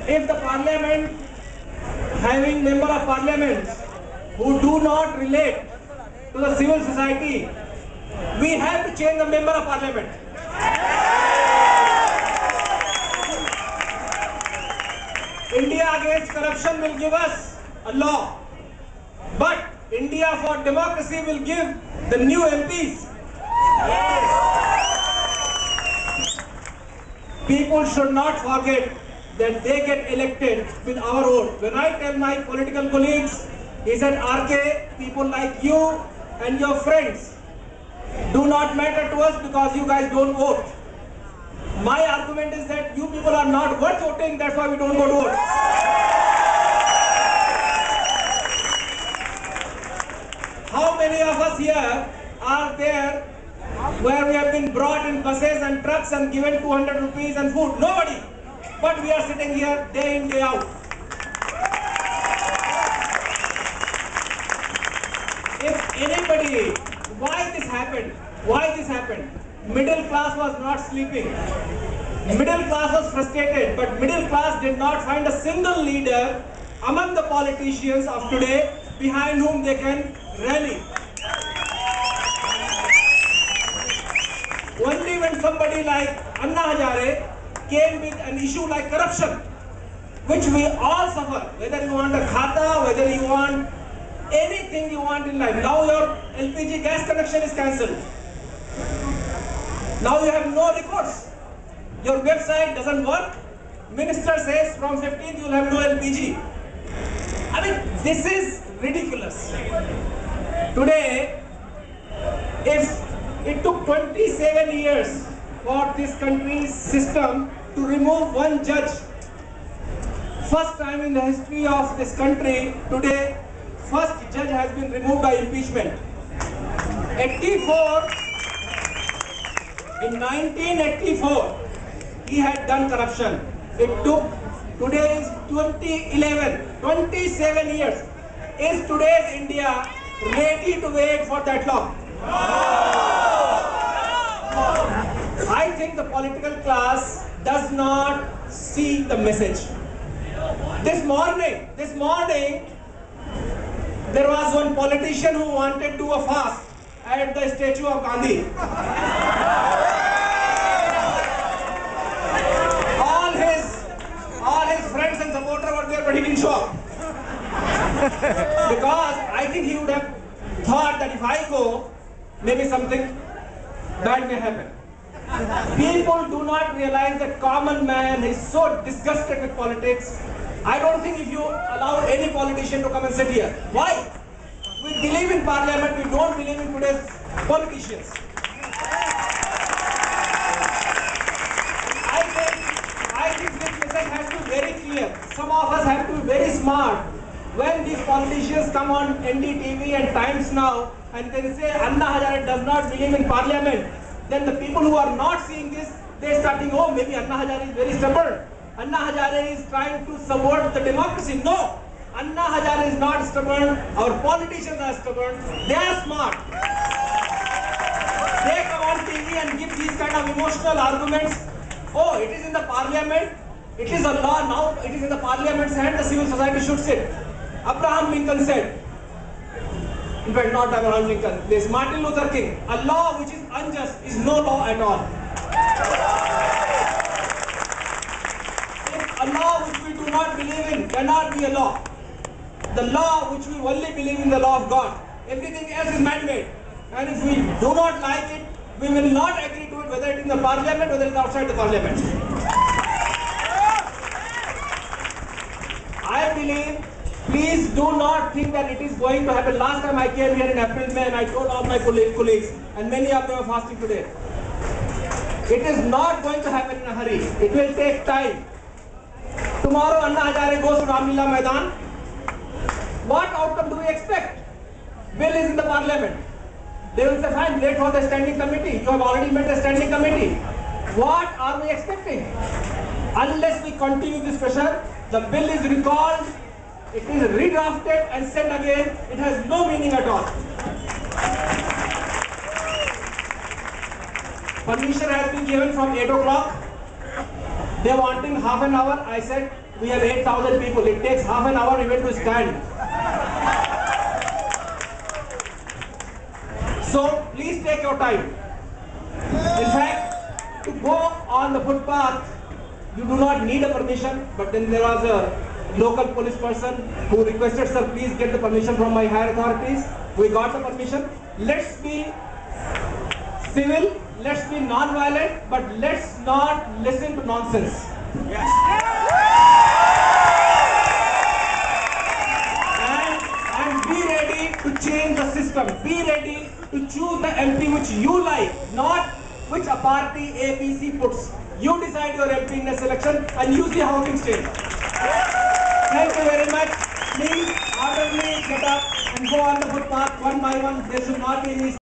If the parliament having member of parliament who do not relate to the civil society, we have to change the member of parliament. India against corruption will give us a law, but India for democracy will give the new MPs. People should not forget that they get elected with our vote. When I tell my political colleagues, he said, RK, people like you and your friends do not matter to us because you guys don't vote. My argument is that you people are not worth voting, that's why we don't go to vote. How many of us here are there where we have been brought in buses and trucks and given 200 rupees and food? Nobody. But we are sitting here day in, day out. If anybody, why this happened? Why this happened? Middle class was not sleeping. Middle class was frustrated, but middle class did not find a single leader among the politicians of today behind whom they can rally. Only when somebody like Anna Hazare came with an issue like corruption, which we all suffer, whether you want a khata, whether you want anything you want in life. Now your LPG gas connection is cancelled. Now you have no recourse. Your website doesn't work. Minister says from 15th you will have no LPG. I mean, this is ridiculous. Today, if it took 27 years for this country's system to remove one judge, first time in the history of this country, today, first judge has been removed by impeachment. In 1984, he had done corruption. It took, today is 2011, 27 years. Is today's India ready to wait for that long? I think the political class does not see the message. This morning, there was one politician who wanted to do a fast at the statue of Gandhi. All his friends and supporters were there, but he didn't show up. Because I think he would have thought that if I go, maybe something bad may happen. People do not realize that common man is so disgusted with politics. I don't think if you allow any politician to come and sit here. Why? We believe in parliament, we don't believe in today's politicians. I think this message has to be very clear. Some of us have to be very smart. When these politicians come on NDTV and Times Now and they say Anna Hazare does not believe in parliament, then the people who are not seeing this, they start thinking, oh, maybe Anna Hazare is very stubborn. Anna Hazare is trying to support the democracy. No, Anna Hazare is not stubborn. Our politicians are stubborn. They are smart. They come on TV and give these kind of emotional arguments. Oh, it is in the parliament. It is a law now. It is in the parliament's hand. The civil society should sit. Abraham Lincoln said, in fact, not Abraham Lincoln, this Martin Luther King, a law which is unjust is no law at all. If a law which we do not believe in cannot be a law, the law which we only believe in, the law of God, everything else is man-made. And if we do not like it, we will not agree to it, whether it is in the parliament, whether it is outside the parliament. I believe, please do not think that it is going to happen. Last time I came here in April, May, and I told all my colleagues, and many of them are fasting today. It is not going to happen in a hurry. It will take time. Tomorrow Anna Hazare goes to Ramlila Maidan. What outcome do we expect? Bill is in the parliament. They will say, fine, wait for the standing committee. You have already met the standing committee. What are we expecting? Unless we continue this pressure, the bill is recalled, it is redrafted and sent again. It has no meaning at all. Permission has been given from 8 o'clock. They wanting half an hour. I said, We have 8,000 people. It takes half an hour even to stand. So please take your time. In fact, to go on the footpath, you do not need a permission, but then there was a local police person who requested, sir, please get the permission from my higher authorities. We got the permission. Let's be civil, let's be non-violent, but let's not listen to nonsense. Yes. And be ready to change the system. Be ready to choose the MP which you like, not which a party APC puts. You decide your MP in a selection and you see how things change. Thank you very much. Please orderly get up and go on the footpath one by one. There should not be any